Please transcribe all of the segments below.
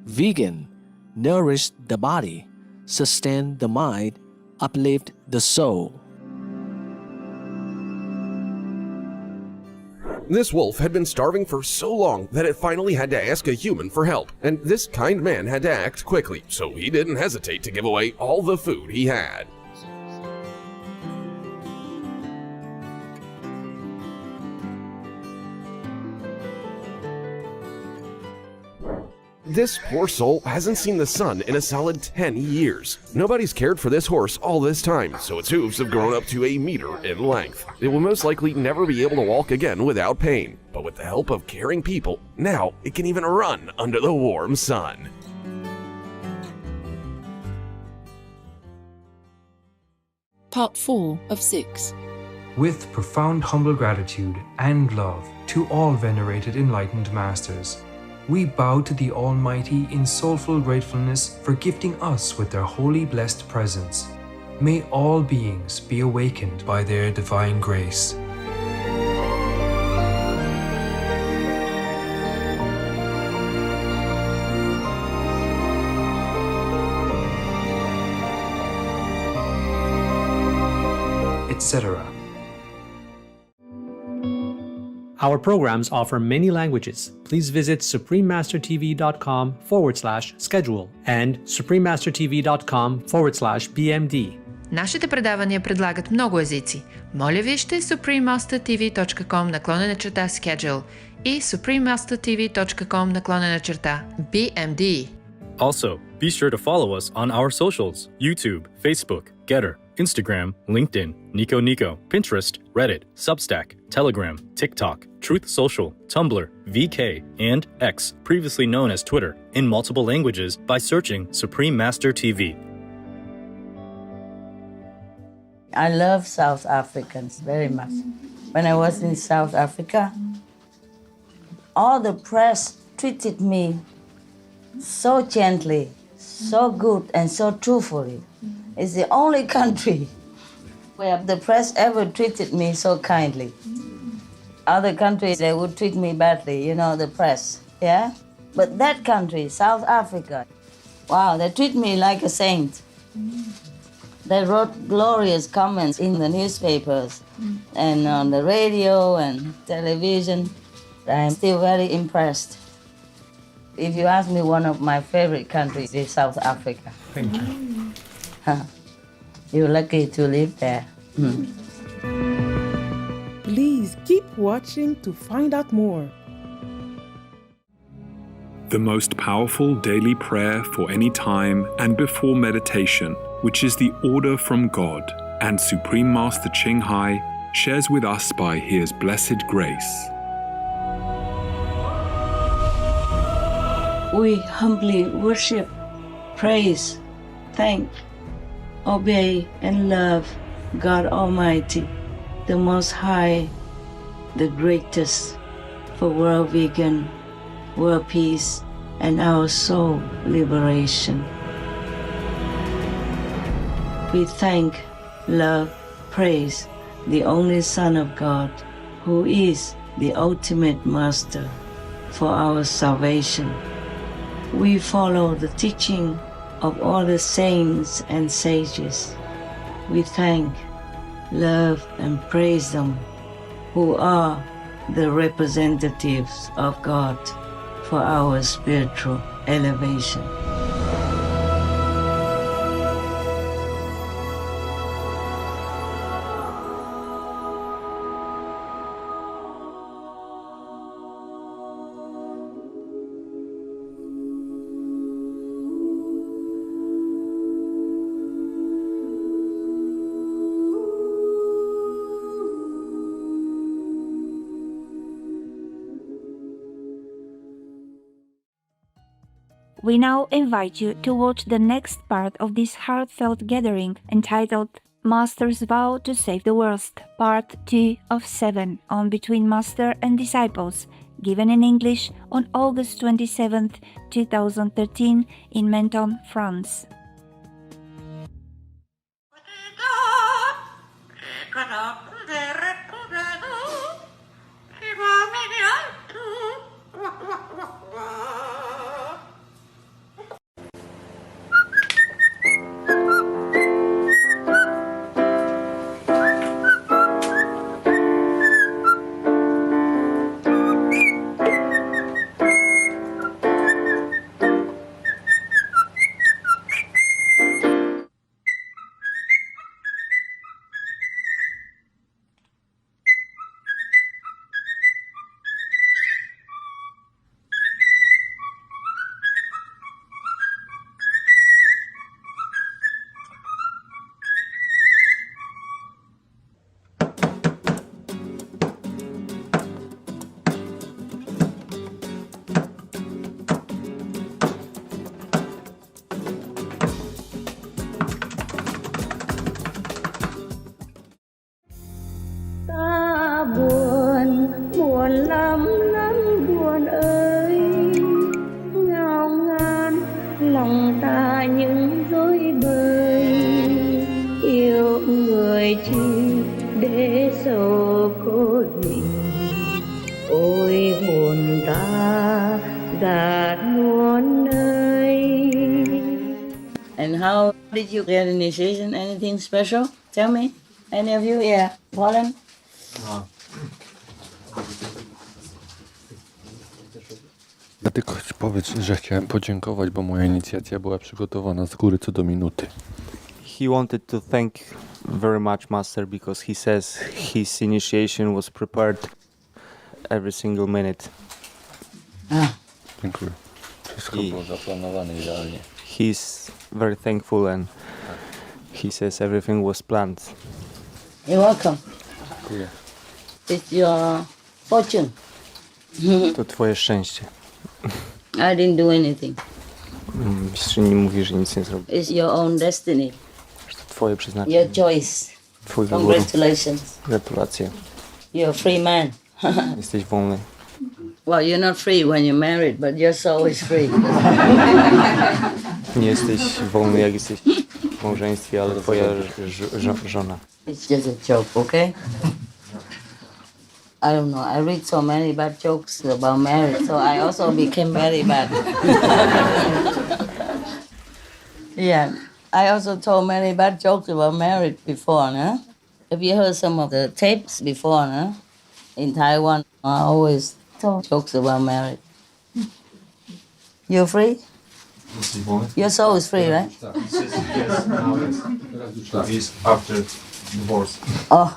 Vegan, nourish the body, sustain the mind, uplift the soul. This wolf had been starving for so long that it finally had to ask a human for help, and this kind man had to act quickly, so he didn't hesitate to give away all the food he had. This poor soul hasn't seen the sun in a solid 10 years. Nobody's cared for this horse all this time, so its hooves have grown up to a meter in length. It will most likely never be able to walk again without pain, but with the help of caring people, now it can even run under the warm sun. Part 4 of 6. With profound humble gratitude and love to all venerated enlightened masters, we bow to the Almighty in soulful gratefulness for gifting us with their holy blessed presence. May all beings be awakened by their divine grace. Etc. Our programs offer many languages. Please visit suprememastertv.com/schedule and suprememastertv.com/BMD. Нашите предавания предлагат много езици. Моля вижте suprememastertv.com/schedule и suprememastertv.com/BMD. Also, be sure to follow us on our socials: YouTube, Facebook, Getter, Instagram, LinkedIn, Nico, Pinterest, Reddit, Substack, Telegram, TikTok, Truth Social, Tumblr, VK, and X, previously known as Twitter, in multiple languages by searching Supreme Master TV. I love South Africans very much. When I was in South Africa, all the press treated me so gently, so good, and so truthfully. It's the only country where the press ever treated me so kindly. Other countries, they would treat me badly, you know, the press, yeah? But that country, South Africa, wow, they treat me like a saint. They wrote glorious comments in the newspapers and on the radio and television. I'm still very impressed. If you ask me, one of my favorite countries is South Africa. Thank you. You're lucky to live there. Please keep watching to find out more. The most powerful daily prayer for any time and before meditation, which is the order from God, and Supreme Master Ching Hai shares with us by His blessed grace. We humbly worship, praise, thank, obey, and love God Almighty, the Most High, the greatest, for world vegan, world peace, and our soul liberation. We thank, love, praise the only Son of God, who is the ultimate Master for our salvation. We follow the teaching of all the saints and sages. We thank, love, and praise them, who are the representatives of God for our spiritual elevation. We now invite you to watch the next part of this heartfelt gathering entitled Master's Vow to Save the World, Part 2 of 7 on Between Master and Disciples, given in English on August 27, 2013 in Menton, France. là những dối bời, yêu người chi để sầu cô định. Ôi hồn ta gạt muôn nơi. And how did you get initiation? Anything special? Tell me. Any of you? Yeah. Poland? Ja tylko powiedz, że chciałem podziękować, bo moja inicjacja była przygotowana z góry co do minuty. He wanted to thank very much Master because he says his initiation was prepared every single minute. Dziękuję. Wszystko było zaplanowane idealnie. He's very thankful and he says everything was planned. You're welcome. Dziękuję. It's your fortune. To twoje szczęście. I didn't do anything. Mistrzyni mówi, że nic nie zrobi. It's your own destiny. Że to twoje przeznaczenie. Your choice. Twój wybór. Congratulations. Gratulacje. You're a free man. Jesteś wolny. Well, you're not free when you're married, but your soul is free. Nie jesteś wolny, jak jesteś w małżeństwie, ale twoja żona. It's just a joke, okay? I don't know. I read so many bad jokes about marriage, so I also became very bad. Yeah, I also told many bad jokes about marriage before, no? Have you heard some of the tapes before, no? In Taiwan, I always told jokes about marriage. You're free? Your soul is free, right? He's after divorce. Oh,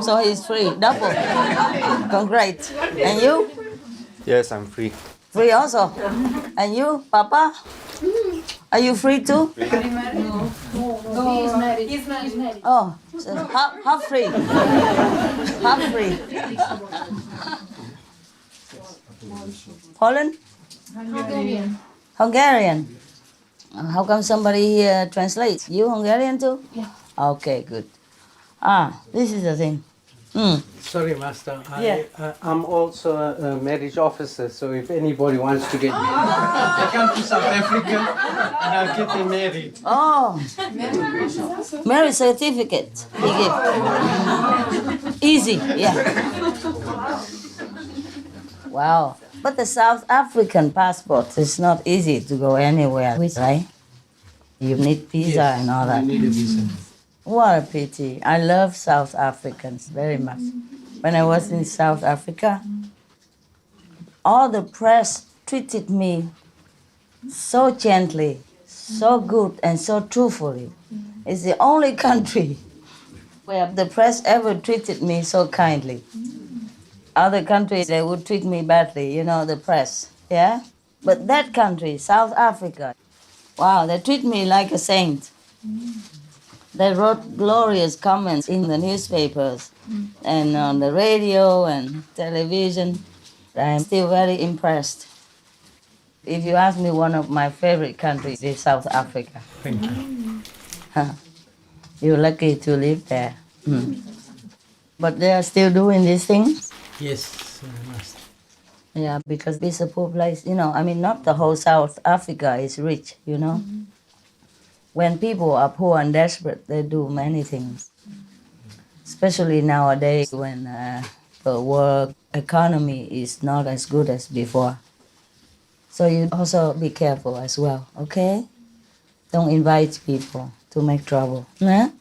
so he's free, double. Congrats. And you? Yes, I'm free. Free also. And you, Papa? Are you free too? No, he's married. He's married. Oh, so half free. Half free. Poland? Hungarian. Hungarian. How come somebody here translates? You Hungarian too? Yeah. Okay, good. This is the thing. Sorry, Master. Yeah. I'm also a marriage officer, so if anybody wants to get married, I come to South Africa and I'll get them married. Oh, marriage certificate he give. Easy, yeah. Wow. But the South African passport is not easy to go anywhere with, right? You need visa and all that. You need a visa. What a pity. I love South Africans very much. When I was in South Africa, all the press treated me so gently, so good, and so truthfully. It's the only country where the press ever treated me so kindly. Other countries, they would treat me badly, you know, the press, yeah? But that country, South Africa, wow, they treat me like a saint. They wrote glorious comments in the newspapers and on the radio and television. I'm still very impressed. If you ask me, one of my favorite countries is South Africa. Thank you. You're lucky to live there. But they are still doing these things? Yes, Master. Yeah, because it's a poor place. You know, I mean, not the whole South Africa is rich, you know? When people are poor and desperate, they do many things. Especially nowadays when the world economy is not as good as before. So you also be careful as well, okay? Don't invite people to make trouble. Yeah?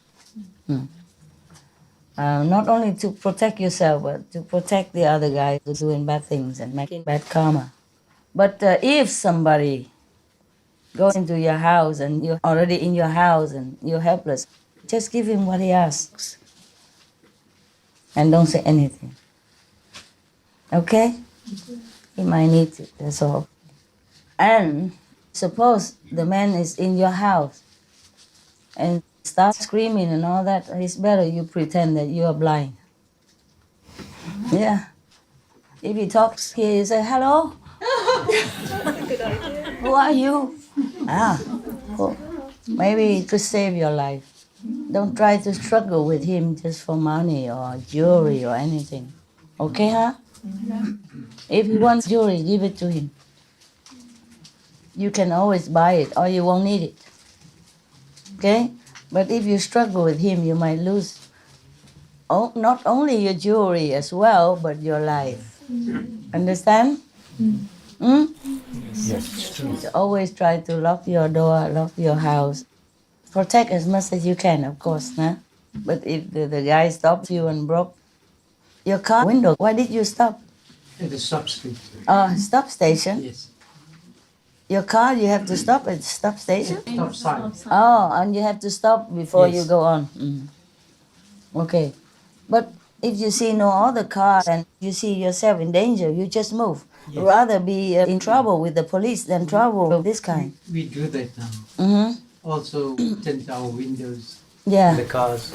Not only to protect yourself, but to protect the other guy who's doing bad things and making bad karma. But if somebody goes into your house and you're already in your house and you're helpless, just give him what he asks. And don't say anything. Okay? He might need it, that's all. And suppose the man is in your house and starts screaming and all that, it's better you pretend that you are blind. Yeah. If he talks here, you say, hello? Good idea. Who are you? Well, maybe to save your life. Don't try to struggle with him just for money or jewelry or anything. Okay, huh? If he wants jewelry, give it to him. you can always buy it or you won't need it. Okay? But if you struggle with him, you might lose not only your jewelry as well, but your life. Understand? Yes, true. Always try to lock your door, lock your house. Protect as much as you can, of course. Nah? But if the guy stops you and broke your car window, why did you stop? At the stop station. Stop station? Yes. Your car, you have to stop at the stop station? Stop sign. Oh, and you have to stop before Yes. you go on. Okay. But if you see no other car and you see yourself in danger, you just move. Yes. Rather be in trouble with the police than trouble of this kind. We do that now. Also, tint our windows. Yeah. The cars.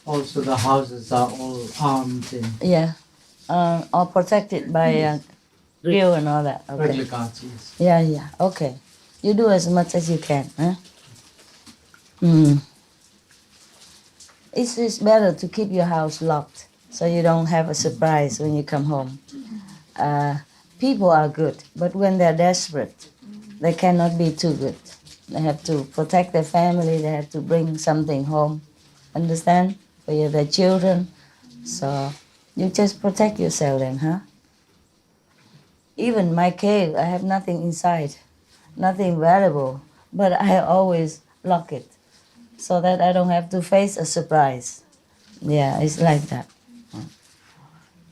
Also, the houses are all armed and Yeah. Or protected by grill and all that. Okay. regular cars, yes. Yeah. Okay. You do as much as you can. Huh? It's just better to keep your house locked so you don't have a surprise when you come home. People are good, but when they're desperate, they cannot be too good. They have to protect their family, they have to bring something home. Understand? For their children. So you just protect yourself then, huh? Even my cave, I have nothing inside, nothing valuable, but I always lock it so that I don't have to face a surprise. Yeah, it's like that.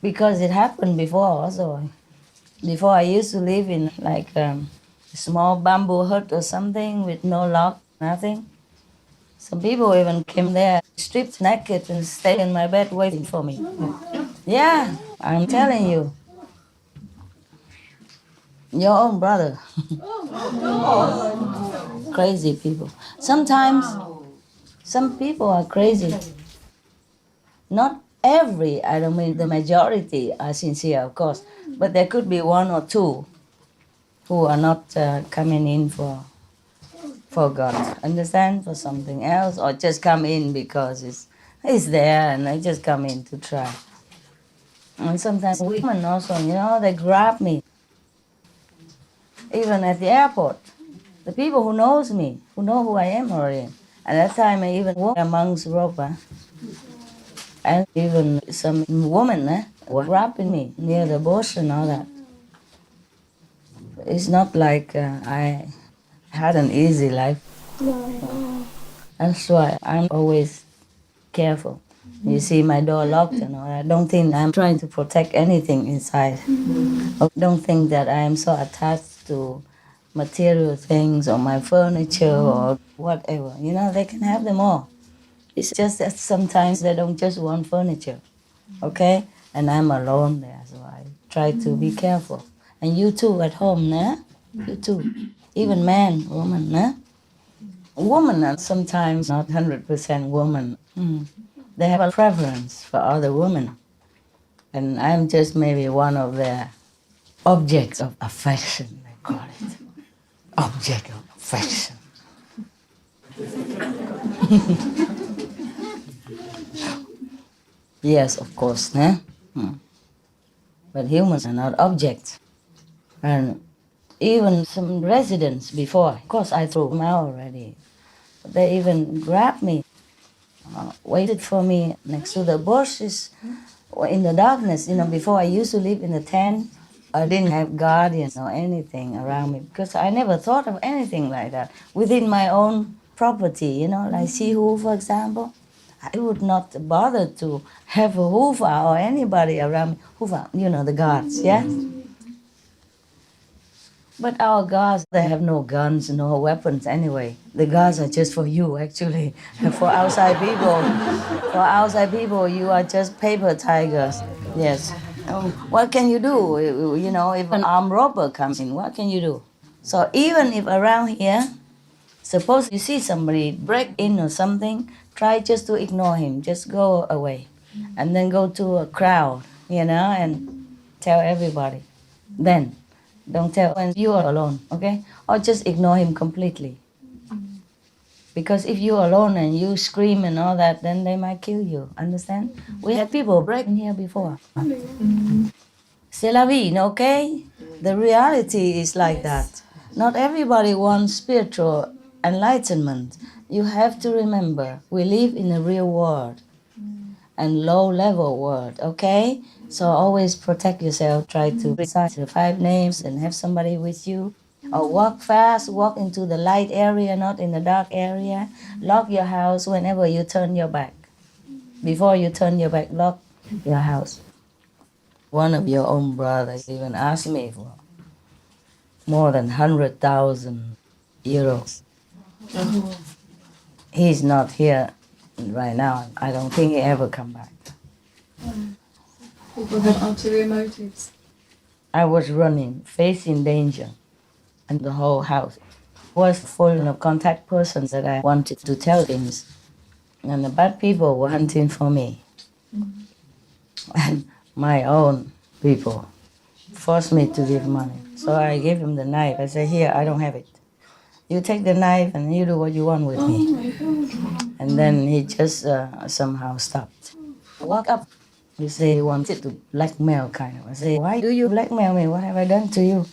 Because it happened before also. Before I used to live in like a small bamboo hut or something with no lock, nothing. Some people even came there stripped naked and stayed in my bed waiting for me. Yeah, I'm telling you. Your own brother. Crazy people. Sometimes some people are crazy. Not every, I don't mean the majority are sincere, of course, but there could be one or two who are not coming in for God, understand, for something else, or just come in because it's there and they just come in to try. And sometimes women also, they grab me. Even at the airport, the people who knows me, who know who I am already. At that time I even walked amongst rope. And even some women were grabbing me near the bush and all that. It's not like I had an easy life. That's why I'm always careful. You see my door locked and all that. Don't think I'm trying to protect anything inside. Don't think that I am so attached to material things or my furniture or whatever. They can have them all. It's just that sometimes they don't just want furniture, okay? And I'm alone there, so I try to be careful. And you too at home, nah? You too. Even man, woman, nah? Women are sometimes not 100% woman. They have a preference for other women. And I'm just maybe one of their objects of affection, they call it. Object of affection. Yes, of course, nah? But humans are not objects. And even some residents before, of course I threw them out already. They even grabbed me, waited for me next to the bushes in the darkness. Before I used to live in a tent. I didn't have guardians or anything around me because I never thought of anything like that. Within my own property, like Sihu, for example, I would not bother to have a hoofa or anybody around me. Hoofa, the guards, yeah? But our guards, they have no guns, no weapons anyway. The guards are just for you, actually. For outside people, you are just paper tigers. Yes. What can you do? If an armed robber comes in, what can you do? So even if around here, suppose you see somebody break in or something, try just to ignore him. Just go away. And then go to a crowd, and tell everybody. Then, don't tell when you are alone, okay? Or just ignore him completely. Because if you're alone and you scream and all that, then they might kill you, understand? We had people break in here before. C'est la vie, okay? The reality is like that. Not everybody wants spiritual enlightenment. You have to remember, we live in a real world and low-level world, okay? So always protect yourself. Try to recite the 5 names and have somebody with you. Or walk fast, walk into the light area, not in the dark area. Lock your house whenever you turn your back. Before you turn your back, lock your house. One of your own brothers even asked me for more than 100,000 euros. He's not here right now. I don't think he ever come back. People have ulterior motives. I was running, facing danger, and the whole house was full of contact persons that I wanted to tell things. And the bad people were hunting for me. And my own people forced me to give money. So I gave him the knife. I said, here, I don't have it. You take the knife and you do what you want with me. And then he just somehow stopped. Walk up. He said he wanted to blackmail kind of. I said, why do you blackmail me? What have I done to you?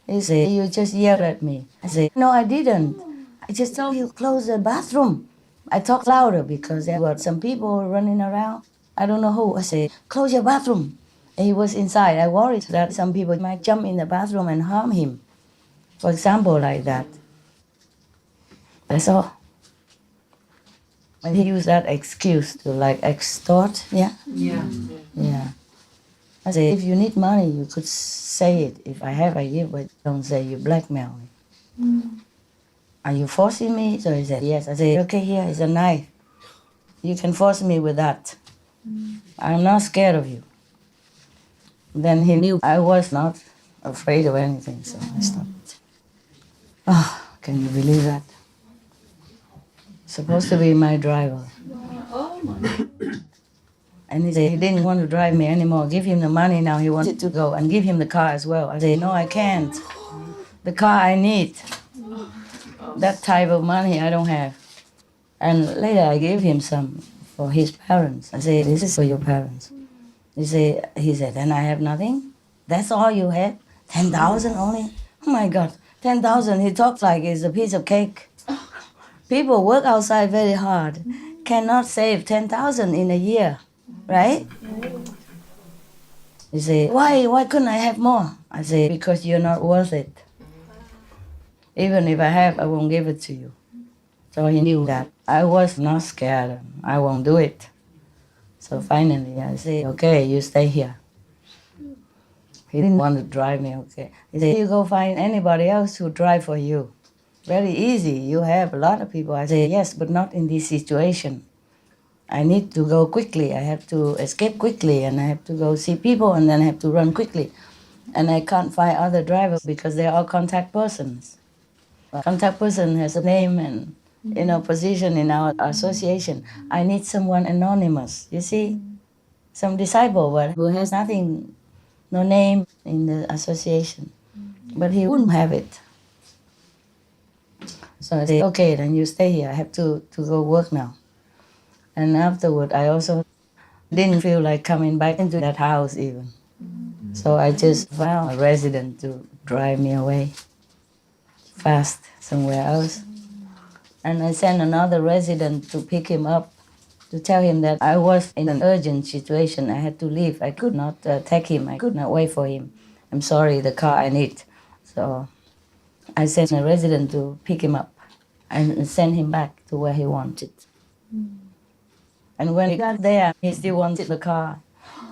He said, you just yelled at me. I said, no, I didn't. I just told you close the bathroom. I talked louder because there were some people running around. I don't know who. I said, close your bathroom. And he was inside. I worried that some people might jump in the bathroom and harm him. For example, like that. That's all. And he used that excuse to like extort, yeah? Yeah. Yeah. I said, if you need money, you could say it. If I have, I give, but don't say you blackmail me. Are you forcing me? So he said, yes. I said, okay, here is a knife. You can force me with that. I'm not scared of you. Then he knew I was not afraid of anything, so I stopped. Oh, can you believe that? Supposed to be my driver. Oh my. And he said he didn't want to drive me anymore. Give him the money now. He wanted to go and give him the car as well. I said, no, I can't. The car I need. That type of money I don't have. And later I gave him some for his parents. I said, this is for your parents. He said, then I have nothing? That's all you had? 10,000 only? Oh my God, 10,000. He talks like it's a piece of cake. People work outside very hard, cannot save 10,000 in a year, right? He said, why couldn't I have more? I said, because you're not worth it. Even if I have, I won't give it to you. So he knew that I was not scared. I won't do it. So finally I said, okay, you stay here. He didn't want to drive me, okay. He said, you go find anybody else who drive for you. Very easy, you have a lot of people. I said, yes, but not in this situation. I need to go quickly, I have to escape quickly, and I have to go see people, and then I have to run quickly. And I can't find other drivers because they're all contact persons. A contact person has a name and position in our association. I need someone anonymous, you see? Some disciple but who has nothing, no name in the association. But he wouldn't have it. So I said, okay, then you stay here. I have to go work now. And afterward, I also didn't feel like coming back into that house even. So I just found a resident to drive me away fast somewhere else. And I sent another resident to pick him up, to tell him that I was in an urgent situation. I had to leave. I could not take him. I could not wait for him. I'm sorry, the car I need. So I sent a resident to pick him up and send him back to where he wanted. And when he got there, he still wanted the car.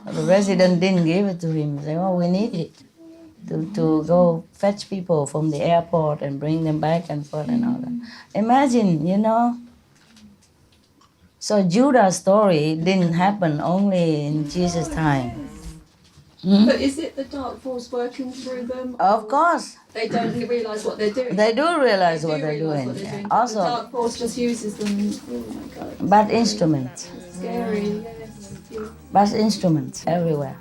The resident didn't give it to him. He said, oh, we need it to go fetch people from the airport and bring them back and forth and all that. Imagine, So Judah's story didn't happen only in Jesus' time. But is it the dark force working through them? Of course. They don't realise what they're doing. They do realize what they're doing. Also, the dark force just uses them. Oh my God. Bad instruments. Scary, yes. Bad instruments everywhere.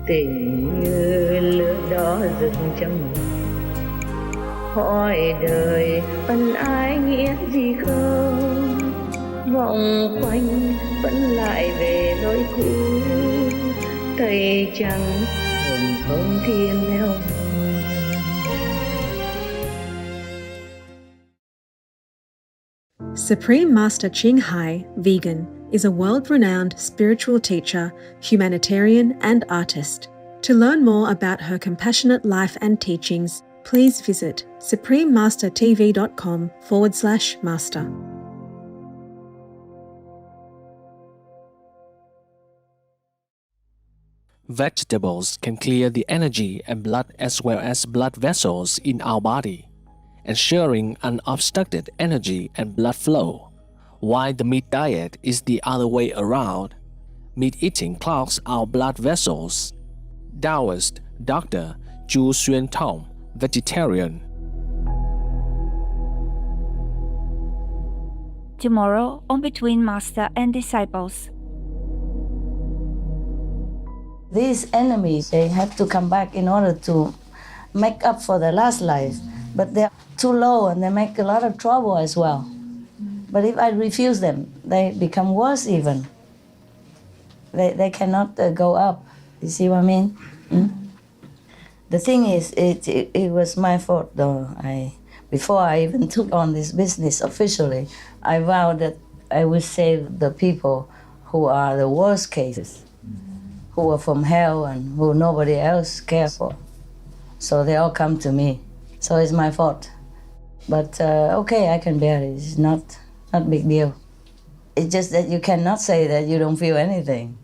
Tình như lửa đó dừng trong hỏi đời ân ái nghĩa gì không, vòng quanh vẫn lại về lối cũ, cây trắng hồn không thiên theo. Supreme Master Ching Hai, vegan, is a world-renowned spiritual teacher, humanitarian, and artist. To learn more about her compassionate life and teachings, please visit suprememastertv.com/master. Vegetables can clear the energy and blood as well as blood vessels in our body, ensuring unobstructed energy and blood flow, while the meat diet is the other way around. Meat eating clogs our blood vessels. Taoist Dr. Zhu Xuantong, vegetarian. Tomorrow on Between Master and Disciples. These enemies, they have to come back in order to make up for their last life. But they're too low and they make a lot of trouble as well. But if I refuse them, they become worse even. They cannot go up. You see what I mean? The thing is, it was my fault though. Before I even took on this business officially, I vowed that I would save the people who are the worst cases, who are from hell and who nobody else cares for. So they all come to me. So it's my fault. But okay, I can bear it. It's not a big deal. It's just that you cannot say that you don't feel anything.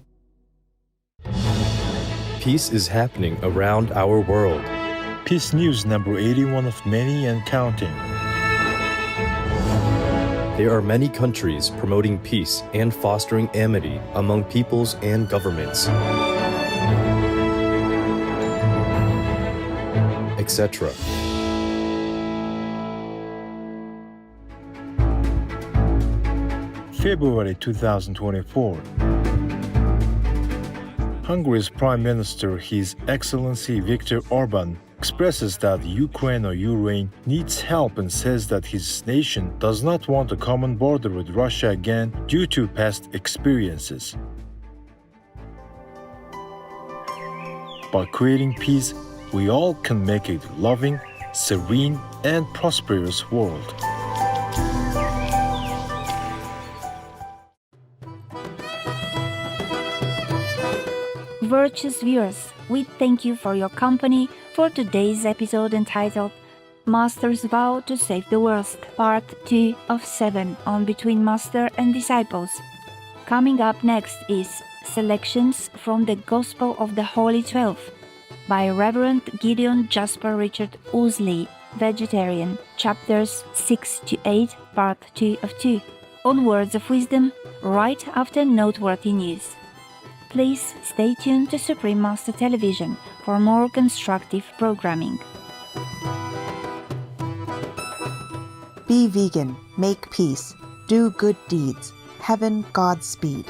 Peace is happening around our world. Peace News number 81 of many and counting. There are many countries promoting peace and fostering amity among peoples and governments, etc. February 2024. Hungary's Prime Minister, His Excellency Viktor Orban, expresses that Ukraine needs help and says that his nation does not want a common border with Russia again due to past experiences. By creating peace, we all can make a loving, serene, and prosperous world. Virtuous viewers, we thank you for your company for today's episode entitled Master's Vow to Save the World, Part 2 of 7 on Between Master and Disciples. Coming up next is Selections from the Gospel of the Holy 12 by Reverend Gideon Jasper Richard Ousley, Vegetarian, chapters 6 to 8, Part 2 of 2, on Words of Wisdom, right after noteworthy news. Please stay tuned to Supreme Master Television for more constructive programming. Be vegan, make peace, do good deeds. Heaven Godspeed.